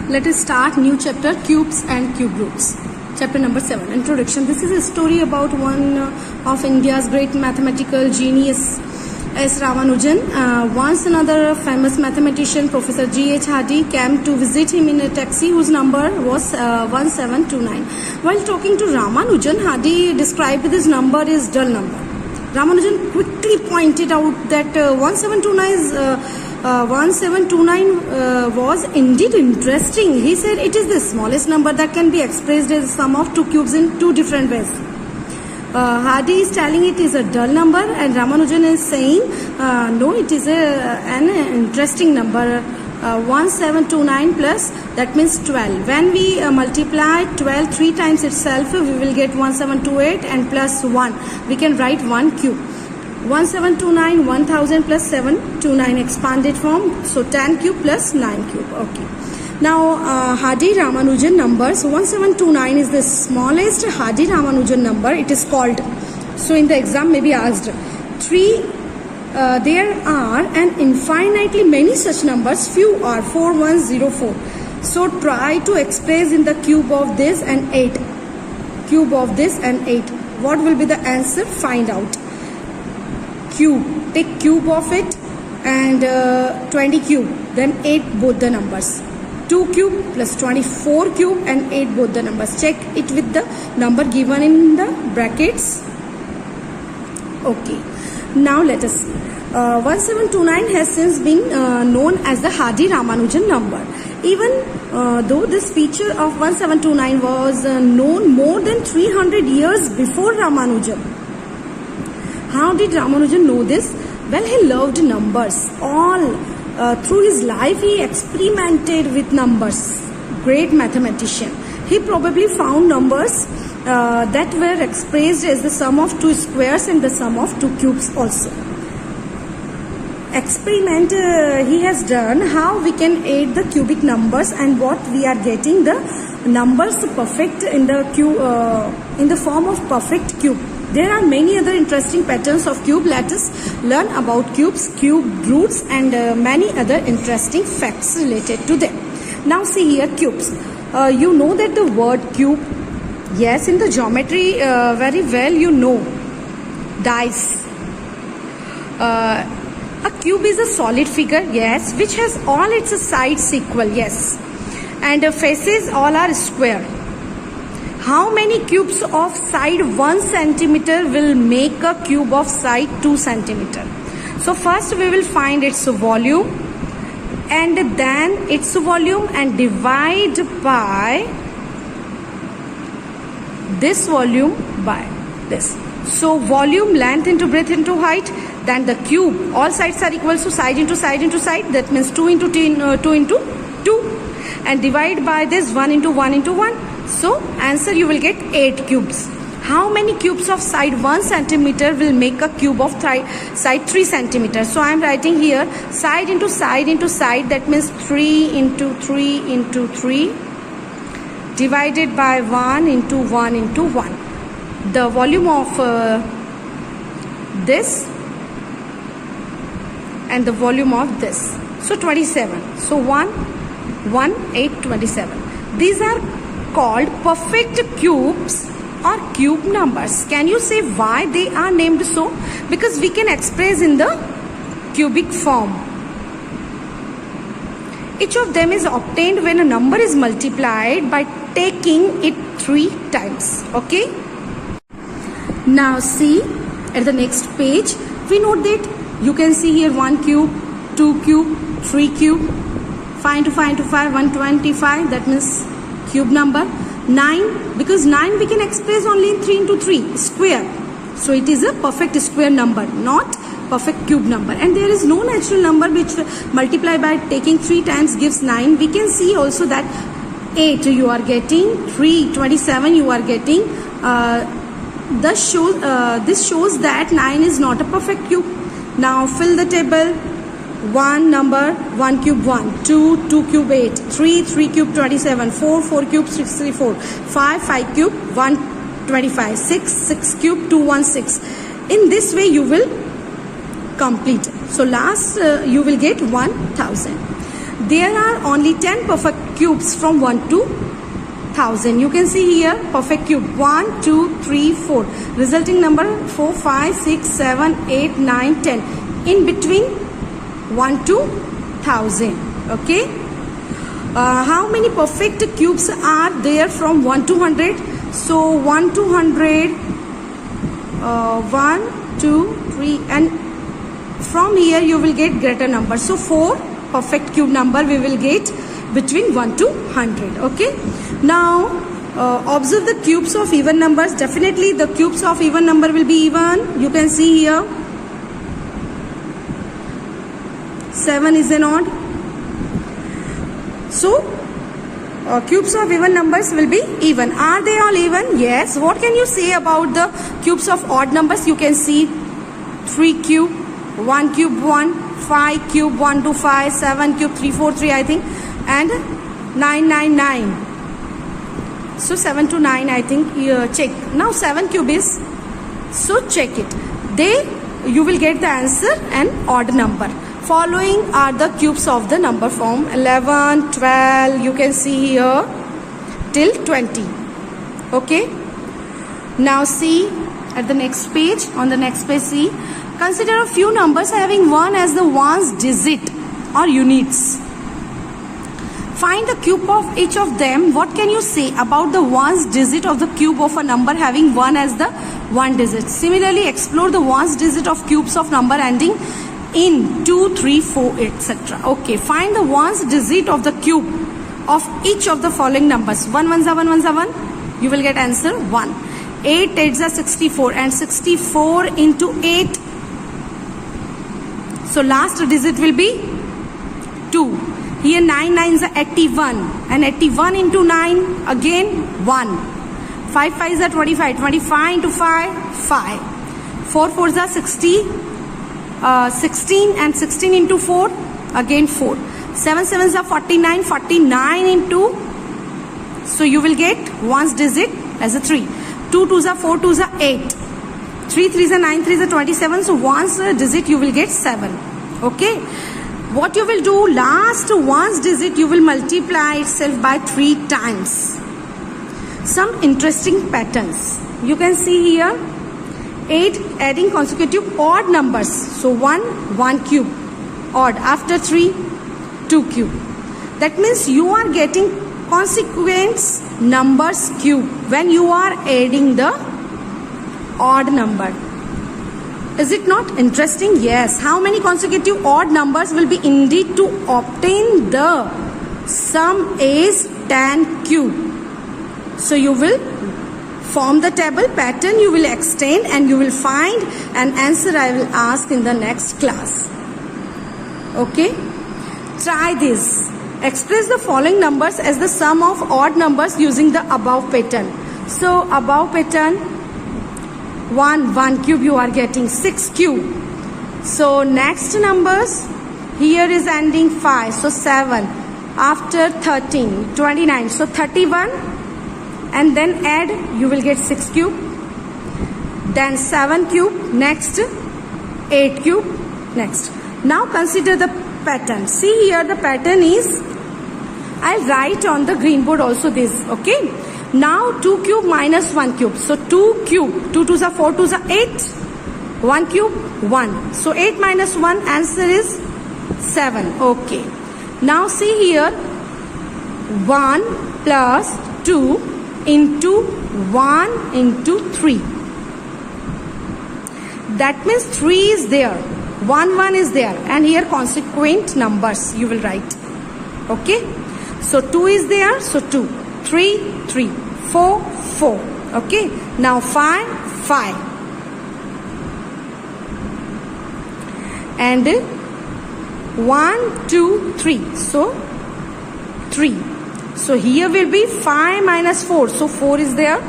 Let us start new chapter, cubes and cube roots. Chapter number 7, introduction. This is a story about one of India's great mathematical genius, S. Ramanujan. Once another famous mathematician, Professor G.H. Hardy, came to visit him in a taxi whose number was 1729. While talking to Ramanujan, Hardy described this number as dull number. Ramanujan quickly pointed out that 1729 was indeed interesting. He said it is the smallest number that can be expressed as the sum of two cubes in two different ways. Hardy is telling it is a dull number, and Ramanujan is saying no, it is an interesting number. 1729 plus, that means 12. When we multiply 12 3 times itself, we will get 1728, and plus 1 we can write 1 cube. 1729 1000 plus 729 expanded form, so 10 cube plus 9 cube. Okay, now Hardy Ramanujan numbers. 1729 is the smallest Hardy Ramanujan number. It is called, so in the exam may be asked, there are an infinitely many such numbers, few are 4104. So try to express in the cube of this and 8. Cube of this and 8. What will be the answer? Find out. Cube. Take cube of it and 20 cube. Then 8 both the numbers. 2 cube plus 24 cube and 8 both the numbers. Check it with the number given in the brackets. Okay. Now let us see. 1729 has since been known as the Hardy Ramanujan number. Even though this feature of 1729 was known more than 300 years before Ramanujan. How did Ramanujan know this? Well, he loved numbers. All through his life he experimented with numbers. Great mathematician. He probably found numbers that were expressed as the sum of two squares and the sum of two cubes also. Experiment he has done how we can add the cubic numbers, and what we are getting the numbers perfect in the cube in the form of perfect cube. There are many other interesting patterns of cube. Let us learn about cubes, cube roots, and many other interesting facts related to them. Now see here, cubes. You know that the word cube, yes, in the geometry very well you know. Dice. A cube is a solid figure, yes, which has all its sides equal, yes, and faces all are square. How many cubes of side 1 centimeter will make a cube of side 2 centimeter? So first we will find its volume, and then its volume, and divide by this volume by this. So volume, length into breadth into height, then the cube, all sides are equal, so side into side into side, that means 2 into 2 into 2, and divide by this 1 into 1 into 1. So answer you will get 8 cubes. How many cubes of side 1 centimeter will make a cube of side 3 centimeter? So I am writing here side into side into side, that means 3 into 3 into 3 divided by 1 into 1 into 1. The volume of this and the volume of this. So 27. So 1, 8, 27. These are called perfect cubes or cube numbers. Can you say why they are named so? Because we can express in the cubic form. Each of them is obtained when a number is multiplied by taking it 3 times. Okay. Now see at the next page, we note that you can see here 1 cube, 2 cube, 3 cube, 5 into 5 into 5, 125, that means cube number. 9, because 9 we can express only in 3 into 3, square. So it is a perfect square number, not perfect cube number. And there is no natural number which multiply by taking 3 times gives 9. We can see also that 8 you are getting, 3, 27 you are getting. This shows that 9 is not a perfect cube. Now fill the table. 1 number, 1 cube 1, 2 cube 8, 3 cube 27, 4 cube 64, 5 cube 125, 6 cube 216. In this way you will complete. So last you will get 1000. there are only 10 perfect cubes from 1 to 1000. You can see here perfect cube 1, 2, 3, 4. Resulting number 4, 5, 6, 7, 8, 9, 10. In between 1 to 1000. Okay. How many perfect cubes are there from 1 to 100? So 1 to 100, 1, 2, 3, and from here you will get greater number. So 4 perfect cube number we will get between 1 to 100. Okay. Now observe the cubes of even numbers. Definitely the cubes of even number will be even. You can see here 7 is an odd. So cubes of even numbers will be even. Are they all even? Yes. What can you say about the cubes of odd numbers? You can see 3 cube, 1 cube 1, 5 cube 1 to 5, 7 cube 3 4 3 I think, and 9 9 9. So 7 to 9 I think. Check. Now 7 cube is, so check it. You will get the answer an odd number. Following are the cubes of the number form 11, 12, you can see here till 20. Okay. Now see at the next page. On the next page, see. Consider a few numbers having 1 as the ones digit or units. Find the cube of each of them. What can you say about the ones digit of the cube of a number having 1 as the one digit? Similarly, explore the ones digit of cubes of number ending in 2, 3, 4, etc. Okay, find the ones digit of the cube of each of the following numbers. 1 1 1 1 1. You will get answer 1. 8 8 is 64 and 64 into 8. So last digit will be 2. Here 9 9 is 81 and 81 into 9 again 1. 5 5 is 25. 25 into 5 5. 4 4 is 60. 16 and 16 into 4 again 4. 7 7 is 49. 49 into, so you will get ones digit as a 3. 2 2 is 4 2 is 8. 3 3 is 9 3 is 27. So ones digit you will get 7. Okay. What you will do, last ones digit you will multiply itself by 3 times. Some interesting patterns you can see here. 8 adding consecutive odd numbers. So 1 1 cube odd. After 3 2 cube. That means you are getting consequent numbers cube when you are adding the odd number. Is it not interesting? Yes. How many consecutive odd numbers will be indeed to obtain the sum is 10 cube. So you will form the table pattern, you will extend and you will find an answer I will ask in the next class. Okay. Try this. Express the following numbers as the sum of odd numbers using the above pattern. So above pattern 1 cube you are getting 6 cube. So next numbers here is ending 5. So 7. After 13 29. So 31. And then add, you will get 6 cube. Then 7 cube. Next 8 cube. Next. Now consider the pattern. See here the pattern is, I'll write on the green board also this. Okay. Now 2 cube minus 1 cube. So 2 cube. 2 2s are 4 2s are 8. 1 cube 1. So 8 minus 1 answer is 7. Okay. Now see here 1 plus 2 into 1 into 3. That means 3 is there, 1 1 is there, and here consequent numbers you will write. Okay. So 2 is there, so 2, 3 3, 4 4. Okay. Now 5 5 and 1 2 3. So 3. So here will be 5 minus 4. So 4 is there.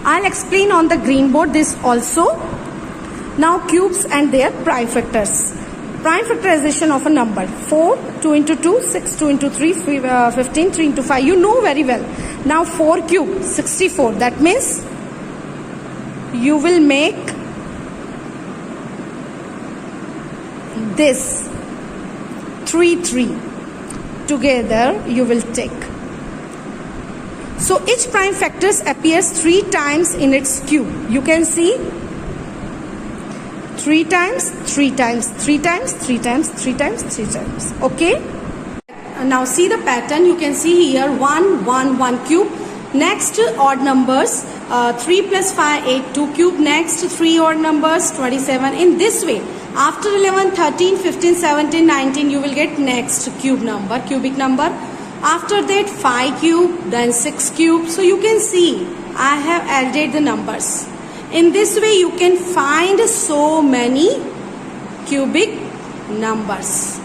I'll explain on the green board this also. Now cubes and their prime factors. Prime factorization of a number. 4, 2 into 2, 6, 2 into 3, 15, 3 into 5. You know very well. Now 4 cube, 64. That means you will make this 3 3. together you will take. So each prime factors appears 3 times in its cube. You can see 3 times, 3 times, 3 times, 3 times, 3 times, 3 times. Okay. Now see the pattern. You can see here 1, 1, 1 cube. Next odd numbers 3 plus 5, 8, 2 cube. Next 3 odd numbers 27. In this way, after 11, 13, 15, 17, 19, you will get next cube number, cubic number. After that 5 cube, then 6 cube. So you can see I have added the numbers. In this way you can find so many cubic numbers.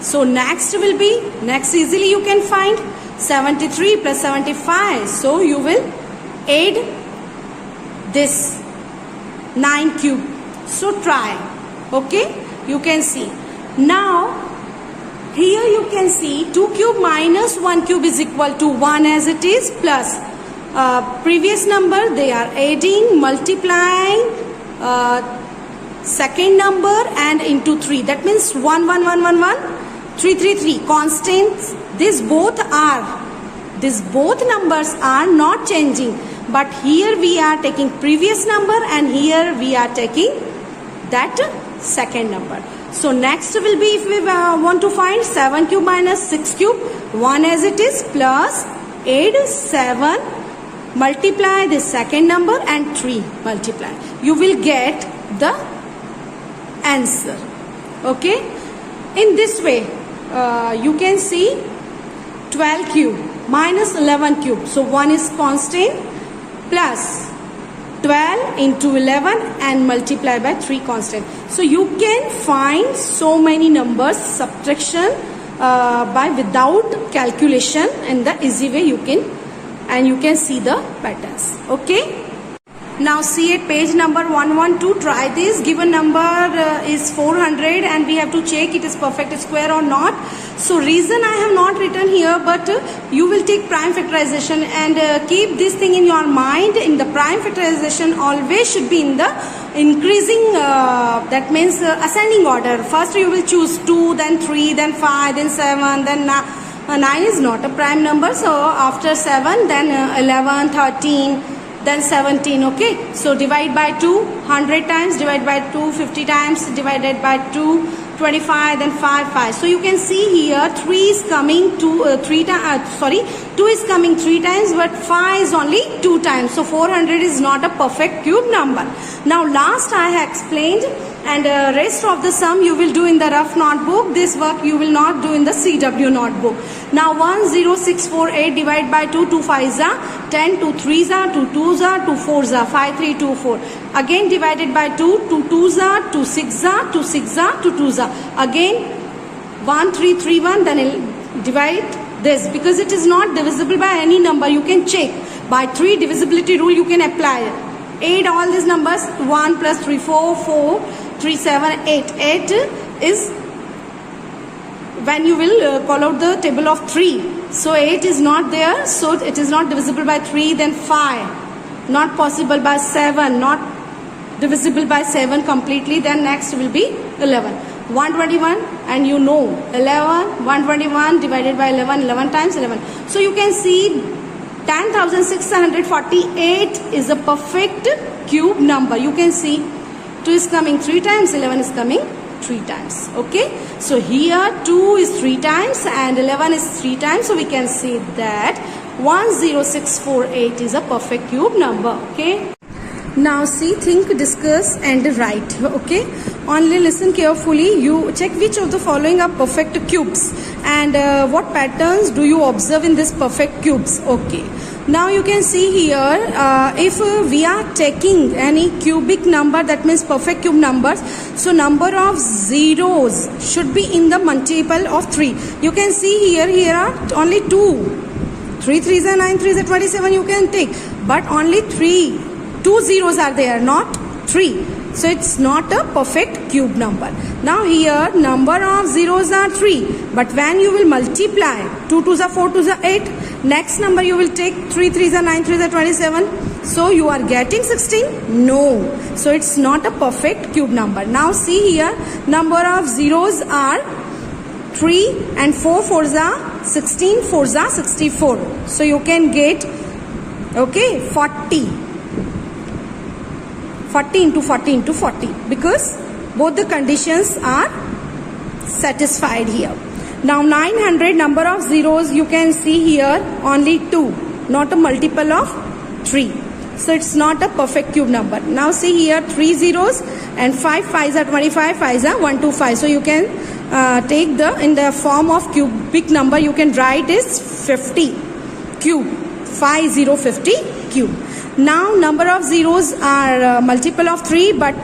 So next will be, next easily you can find 73 plus 75. So you will add this 9 cube. So try. Okay, you can see. Now here you can see 2 cube minus 1 cube is equal to 1 as it is, plus previous number they are adding, multiplying second number and into 3. That means 1, 1, 1, 1, 1, 3, 3, 3. Constants. These both numbers are not changing. But here we are taking previous number and here we are taking that second number. So next will be, if we want to find 7 cube minus 6 cube, 1 as it is, plus add 7, multiply the second number and 3 multiply. You will get the answer. Okay. In this way you can see 12 cube minus 11 cube. So 1 is constant, plus 12 into 11 and multiply by 3 constant. So you can find so many numbers, subtraction by without calculation, and the easy way you can, and you can see the patterns. Okay. Now see at page number 112, try this. Given number is 400 and we have to check it is perfect square or not. So reason I have not written here, but you will take prime factorization and keep this thing in your mind. In the prime factorization always should be in the increasing, that means ascending order. First you will choose 2, then 3, then 5, then 7, then 9 is not a prime number. So after 7, then 11, 13, then 17. Okay, so divide by 2 100 times, divide by 2 50 times, divided by 2 25, then 5 5. So you can see here 3 is coming 2 is coming 3 times, but 5 is only 2 times. So 400 is not a perfect cube number. Now last I have explained, and rest of the sum you will do in the rough notebook. This work you will not do in the CW notebook. Now 10648 divide by 2, 2 5s are 10, 2 3s are 2 2s are 2 4s are 5 3 2 4. Again divided by 2, 2 2s are 2 6s are 2 6s are 2 2s are. Again 1 3 3 1, then divide this, because it is not divisible by any number. You can check by 3 divisibility rule, you can apply it. Add all these numbers. 1 plus 3 4, 4 3 7 8. 8 is when you will call out the table of 3. So 8 is not there, so it is not divisible by 3. Then 5 not possible by 7, not divisible by 7 completely. Then next will be 11. 121, and you know 11, 121 divided by 11, 11 times 11. So you can see 10,648 is a perfect cube number. You can see 2 is coming 3 times, 11 is coming 3 times. Okay, so here 2 is 3 times and 11 is 3 times. So we can say that 10648 is a perfect cube number. Okay. Now see, think, discuss and write. Okay, only listen carefully. You check which of the following are perfect cubes and what patterns do you observe in this perfect cubes. Okay, now you can see here if we are taking any cubic number, that means perfect cube numbers, so number of zeros should be in the multiple of 3. You can see here are only 2. 3 3s are 9, 3s are 27. You can take, but only 2 zeros are there, not 3. So it's not a perfect cube number. Now here number of zeros are 3, but when you will multiply 2 2s are 4, 2s are 8, next number you will take 3 3s are 9, 3s are 27. So you are getting 16? No. So it's not a perfect cube number. Now see here, number of zeros are 3 and 4 fours are 16, 4s are 64. So you can get, okay, 40 into 40 into 40 because both the conditions are satisfied here. Now 900, number of zeros you can see here only 2, not a multiple of 3. So it's not a perfect cube number. Now see here 3 zeros and 5 5s are 25, 5s are 125. So you can take in the form of cubic number, you can write is 50 cube, 50 cube. Now number of zeros are multiple of 3, but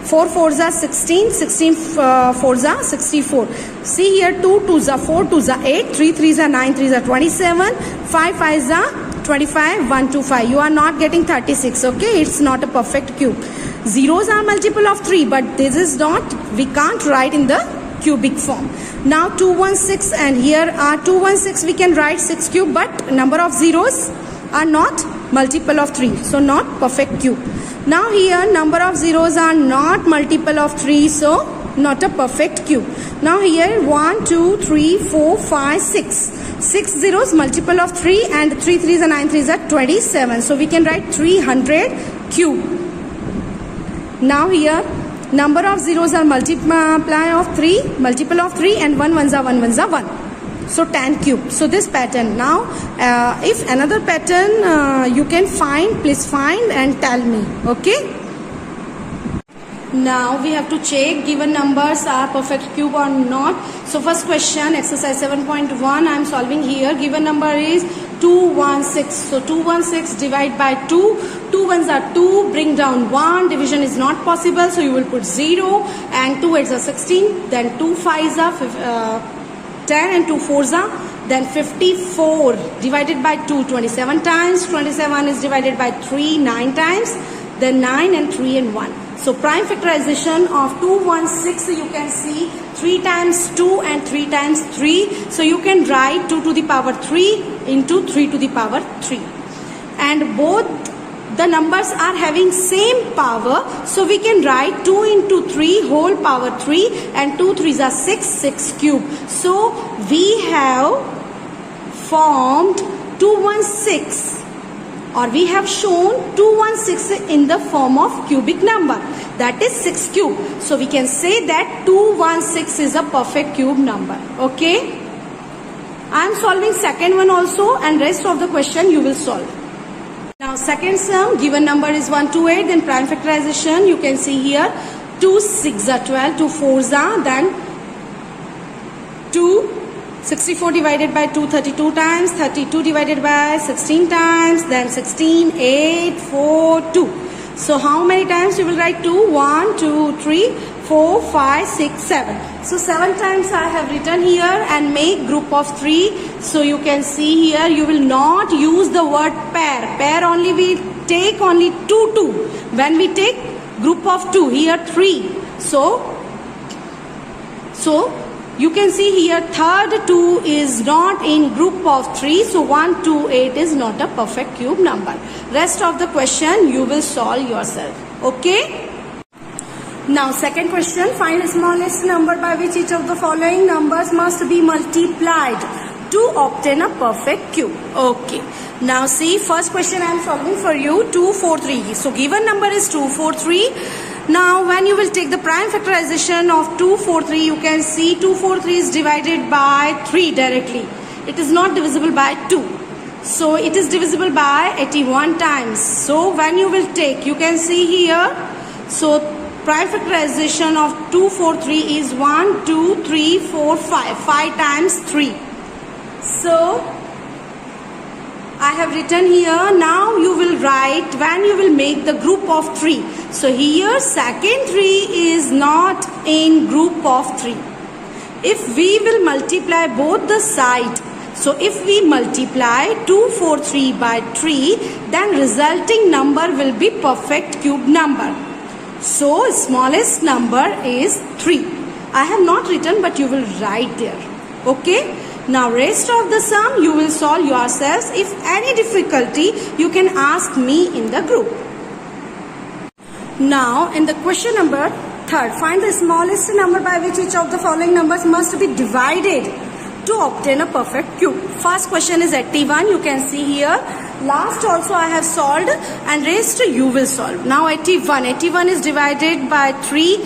4 4s are 16, 16 4s are 64. See here 2 2s are 4, 2s are 8, 3 3s are 9, 3s are 27, 5 5s are 25, 125. You are not getting 36, okay? It's not a perfect cube. Zeros are multiple of 3, but this is not, we can't write in the cubic form. Now 216 and here are 216, we can write 6 cube, but number of zeros are not multiple of 3, so not perfect cube. Now here number of zeros are not multiple of 3, so not a perfect cube. Now here 1 2 3 4 5 6 zeros multiple of 3 and 3 3s and 9 3s are 27, so we can write 300 cube. Now here number of zeros are multiply of 3, multiple of 3, and 1 1s are 1 1s are 1. So 10 cube. So this pattern. Now if another pattern you can find, please find and tell me, okay? Now we have to check given numbers are perfect cube or not. So first question, exercise 7.1, I am solving here. Given number is 216. So 216 divide by 2. 2 ones are 2, bring down 1. Division is not possible, so you will put 0. And 2 8s are 16. Then 2 5s are 10 and 2 4s are then 54. Divided by 2 27 times. 27 is divided by 3 9 times. Then 9 and 3 and 1. So prime factorization of 216, you can see 3 times 2 and 3 times 3. So you can write 2 to the power 3 into 3 to the power 3. And both the numbers are having same power. So we can write 2 into 3 whole power 3 and 2 3s are 6, 6 cube. So we have formed 216. Or we have shown 216 in the form of cubic number, that is 6 cube. So we can say that 216 is a perfect cube number. Okay. I am solving second one also, and rest of the question you will solve. Now second sum, given number is 128, then prime factorization you can see here 2 6 are 12, 2 4s are then 2 64 divided by 2 32 times, 32 divided by 16 times, then 16 8 4 2. So how many times you will write 2? 1 2 3 4 5 6 7. So 7 times I have written here, and make group of 3. So you can see here you will not use the word pair. Pair only we take only 2 2. When we take group of 2, here 3. So you can see here third 2 is not in group of 3. So 1 2 8 is not a perfect cube number. Rest of the question you will solve yourself. Okay. Now second question, find the smallest number by which each of the following numbers must be multiplied to obtain a perfect cube. Okay. Now see, first question I am solving for you, 243. So given number is 243. Now when you will take the prime factorization of 243, you can see 243 is divided by 3 directly. It is not divisible by 2. So it is divisible by 81 times. So when you will take, you can see here, so prime factorization of 243 is 1 2 3 4 5. 5 times 3. So I have written here. Now you will write when you will make the group of 3. So here second 3 is not in group of 3. If we will multiply both the side, so if we multiply 243 by 3, then resulting number will be perfect cube number. So smallest number is 3. I have not written, but you will write there. Okay. Now rest of the sum you will solve yourselves. If any difficulty, you can ask me in the group. Now in the question number Third, find the smallest number by which each of the following numbers must be divided to obtain a perfect cube. First question is 81. You can see here. Last also I have solved, and rest you will solve. Now 81. 81 is divided by 3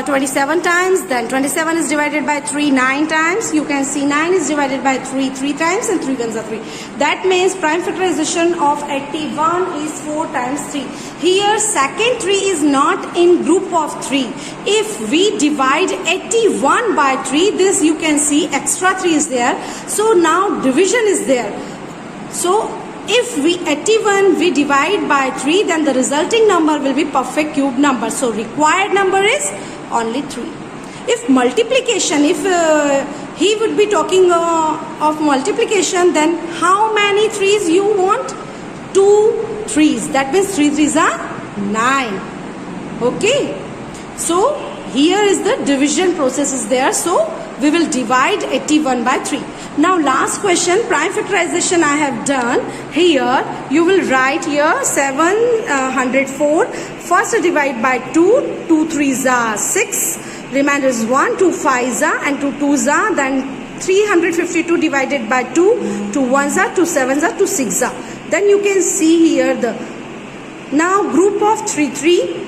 27 times. Then 27 is divided by 3 9 times. You can see 9 is divided by 3 3 times, and 3 ones are 3. That means prime factorization of 81 is 4 times 3. Here second 3 is not in group of 3. If we divide 81 by 3, this you can see extra 3 is there. So now division is there. So if we 81 we divide by 3, then the resulting number will be perfect cube number. So required number is only 3. If multiplication, if he would be talking of multiplication, then how many 3's you want? 2 3's. That means 3 3's are 9. Okay. So here is the division process is there. So we will divide 81 by 3. Now last question, prime factorization I have done. Here you will write here 704. First divide by 2. 2 3's are 6. Remainder is 1. 2 5's are, and 2 2's are. Then 352 divided by 2. 2 1's are, 2 7's are, 2 6's are. Then you can see here the now group of 3 3.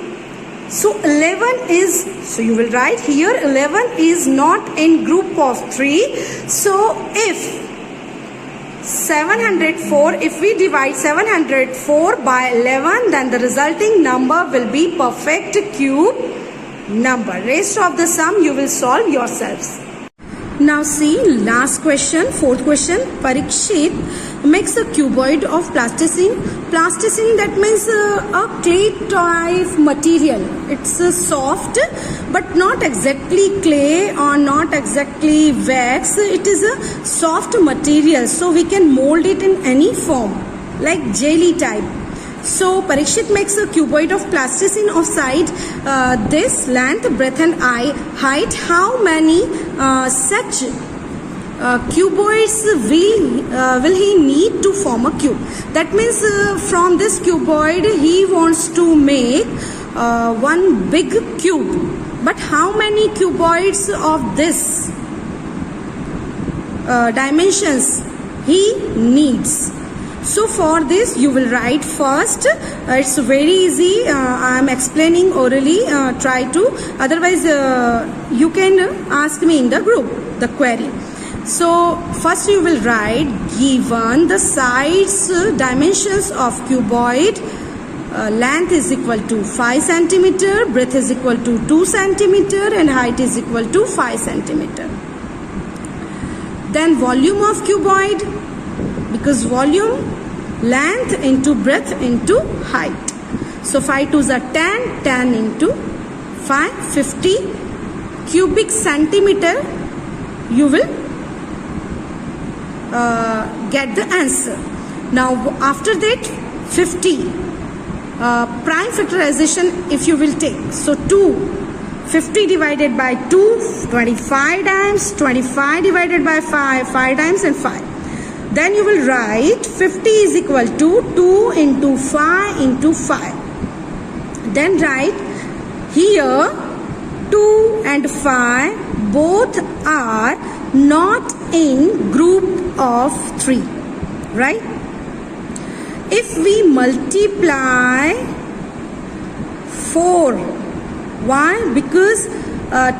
So 11 is, so you will write here 11 is not in group of 3. So if 704, if we divide 704 by 11, then the resulting number will be perfect cube number. Rest of the sum you will solve yourselves. Now see last question, fourth question. Parikshit makes a cuboid of plasticine. Plasticine, that means a clay type material. It's soft but not exactly clay or not exactly wax. It is a soft material, so we can mold it in any form like jelly type. So Parikshit makes a cuboid of plasticine of side this length, breadth and height. How many such cuboids will he need to form a cube? That means from this cuboid he wants to make one big cube. But how many cuboids of this dimensions he needs? So for this you will write first. It's very easy. I am explaining orally. Try to. Otherwise you can ask me in the group the query. So first you will write, given the sides dimensions of cuboid, length is equal to 5 centimeter, breadth is equal to 2 centimeter, and height is equal to 5 centimeter. Then volume of cuboid, because volume, length into breadth into height. So 5 2's are 10, 10 into 5, 50 cubic centimeter. You will get the answer. Now after that 50 prime factorization if you will take. So 50 divided by 2, 25 times, 25 divided by 5, 5 times and 5. Then you will write 50 is equal to 2 into 5 into 5. Then write here 2 and 5 both are not in group of 3, right? If we multiply 4, why? Because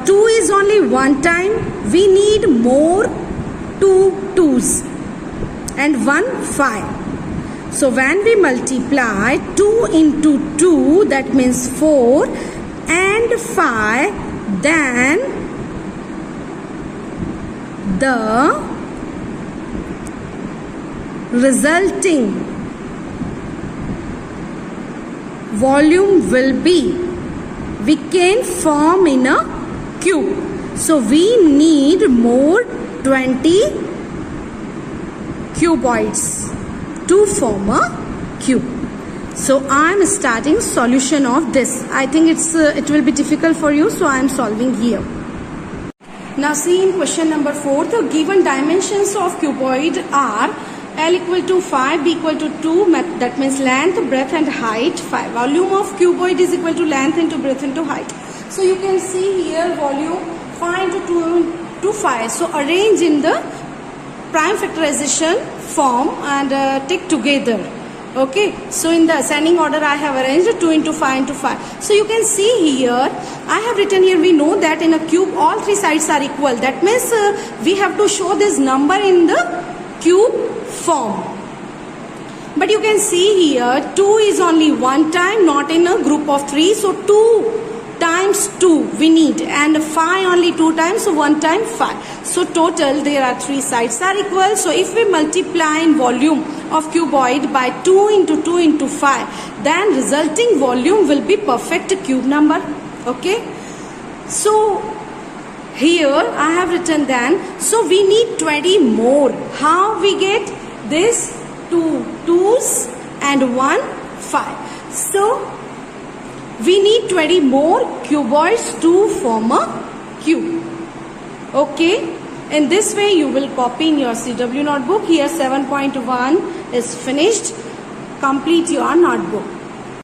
2 is only one time. We need more 2 2's and 1 5. So when we multiply 2 into 2, that means 4 and 5, then the resulting volume will be, we can form in a cube. So we need more 20 cuboids to form a cube. So I am starting solution of this. I think it will be difficult for you, so I am solving here. Now see in question number 4, the given dimensions of cuboid are L equal to 5, B equal to 2, that means length, breadth and height 5. Volume of cuboid is equal to length into breadth into height. So you can see here volume 5 into 2 into 5. So arrange in the prime factorization form and take together. Okay, so in the ascending order I have arranged 2 into 5 into 5. So you can see here I have written here, we know that in a cube all three sides are equal. That means we have to show this number in the cube form. But you can see here 2 is only one time, not in a group of 3. So 2 times 2 we need, and 5 only 2 times, so 1 time 5. So total there are 3 sides are equal. So if we multiply in volume of cuboid by 2 into 2 into 5, then resulting volume will be perfect cube number. Okay, so here I have written then, so we need 20 more. How we get this? 2 2's and 1 5. So we need 20 more cuboids to form a cube. Okay, in this way you will copy in your CW notebook. Here 7.1 is finished. Complete your notebook.